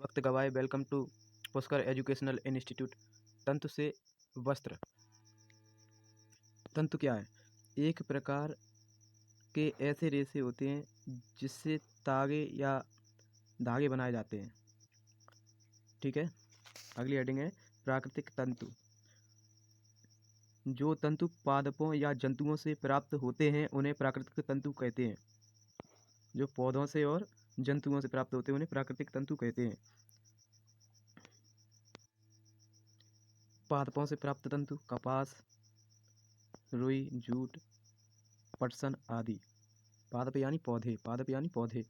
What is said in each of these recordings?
वक्त गवाए। Welcome to Pushkar educational institute. तंतु से वस्त्र। तंतु क्या है? एक प्रकार के ऐसे रेशे होते हैं जिससे तागे या धागे बनाए जाते हैं। ठीक है। अगली हेडिंग है प्राकृतिक तंतु। जो तंतु पादपों या जंतुओं से प्राप्त होते हैं उन्हें प्राकृतिक तंतु कहते हैं। जो पौधों से और जंतुओं से प्राप्त होते हैं उन्हें प्राकृतिक तंतु कहते हैं। पादपों से प्राप्त तंतु कपास, रुई, जूट, पटसन आदि। पादप यानी पौधे, पादप यानी पौधे।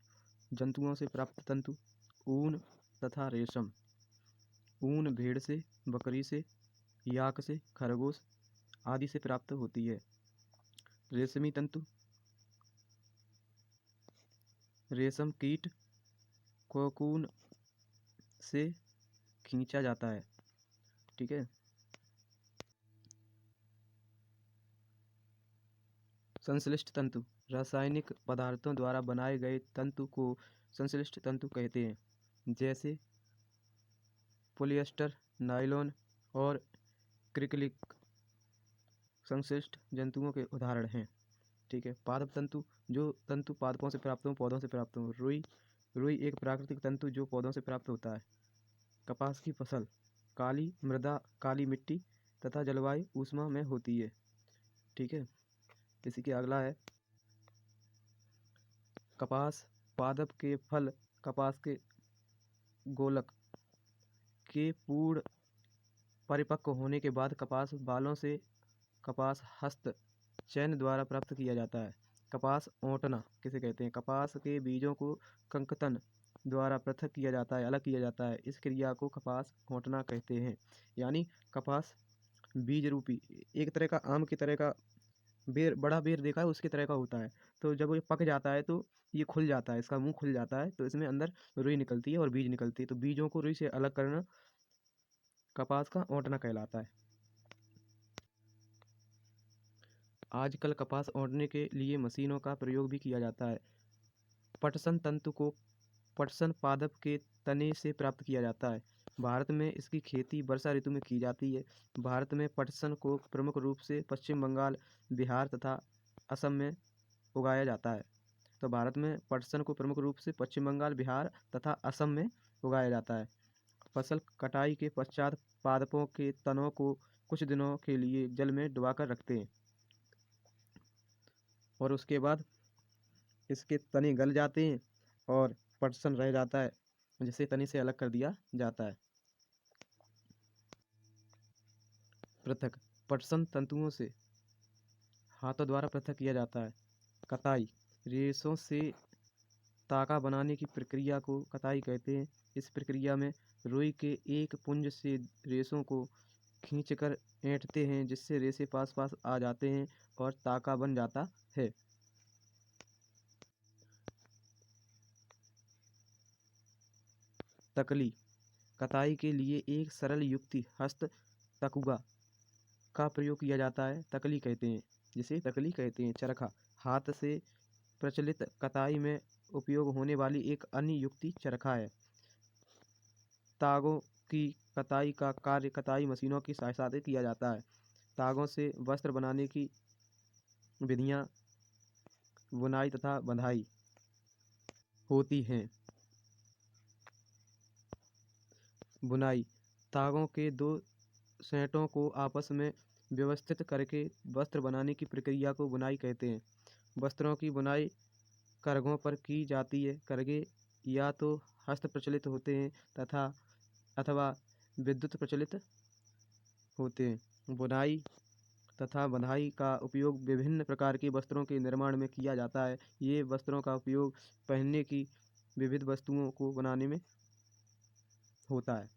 जंतुओं से प्राप्त तंतु ऊन तथा रेशम। ऊन भेड़ से, बकरी से, याक से, खरगोश आदि से प्राप्त होती है। रेशमी तंतु रेशम कीट कोकून से खींचा जाता है। ठीक है। संश्लिष्ट तंतु रासायनिक पदार्थों द्वारा बनाए गए तंतु को संश्लिष्ट तंतु कहते हैं। जैसे पॉलिएस्टर, नायलॉन और क्रिकलिक संश्लिष्ट जंतुओं के उदाहरण हैं। ठीक है। पादप तंतु जो तंतु पादपों से प्राप्त हों, पौधों से प्राप्त हों। रुई एक प्राकृतिक तंतु जो पौधों से प्राप्त होता है। कपास की फसल काली मृदा, काली मिट्टी तथा जलवायु ऊष्मा में होती है। ठीक है। इसी के अगला है कपास। पादप के फल कपास के गोलक के पूर्ण परिपक्व होने के बाद कपास बालों से कपास हस्त चयन द्वारा प्राप्त किया जाता है। कपास ओंटना किसे कहते हैं? कपास के बीजों को कंकतन द्वारा पृथक किया जाता है, अलग किया जाता है। इस क्रिया को कपास ओंटना कहते हैं। यानी कपास बीज रूपी एक तरह का आम की तरह का बेर, बड़ा बेर देखा है उसकी तरह का होता है। तो जब ये पक जाता है तो ये खुल जाता है, इसका मुंह खुल जाता है, तो इसमें अंदर रुई निकलती है और बीज निकलती है। तो बीजों को रुई से अलग करना कपास का ओंटना कहलाता है। आजकल कपास ओंटने के लिए मशीनों का प्रयोग भी किया जाता है। पटसन तंतु को पटसन पादप के तने से प्राप्त किया जाता है। भारत में इसकी खेती वर्षा ऋतु में की जाती है। भारत में पटसन को प्रमुख रूप से पश्चिम बंगाल, बिहार तथा असम में उगाया जाता है। तो भारत में पटसन को प्रमुख रूप से पश्चिम बंगाल, बिहार तथा असम में उगाया जाता है। फसल कटाई के पश्चात पादपों के तनों को कुछ दिनों के लिए जल में डुबाकर रखते हैं और उसके बाद इसके तने गल जाते हैं और पटसन रह जाता है, जिसे तने से अलग कर दिया जाता है। पृथक पटसन तंतुओं से हाथों द्वारा पृथक किया जाता है। कताई रेशों से तागा बनाने की प्रक्रिया को कताई कहते हैं। इस प्रक्रिया में रुई के एक पुंज से रेशों को खींचकर ऐंठते हैं, जिससे रेशे पास पास आ जाते हैं और तागा बन जाता है। तकली कताई के लिए एक सरल युक्ति हस्त तकुआ का प्रयोग किया जाता है, तकली कहते हैं, जिसे तकली कहते हैं। चरखा हाथ से प्रचलित कताई में उपयोग होने वाली एक अन्य युक्ति चरखा है। तागों की कताई का कार्य कताई मशीनों की सहायता से किया जाता है। तागों से वस्त्र बनाने की विधियां बुनाई तथा बंधाई होती हैं। बुनाई तागों के दो सेटों को आपस में व्यवस्थित करके वस्त्र बनाने की प्रक्रिया को बुनाई कहते हैं। वस्त्रों की बुनाई करघों पर की जाती है। करघे या तो हस्त प्रचलित होते हैं तथा अथवा विद्युत प्रचलित होते हैं। बुनाई तथा बंधाई का उपयोग विभिन्न प्रकार के वस्त्रों के निर्माण में किया जाता है। ये वस्त्रों का उपयोग पहनने की विविध वस्तुओं को बनाने में होता है।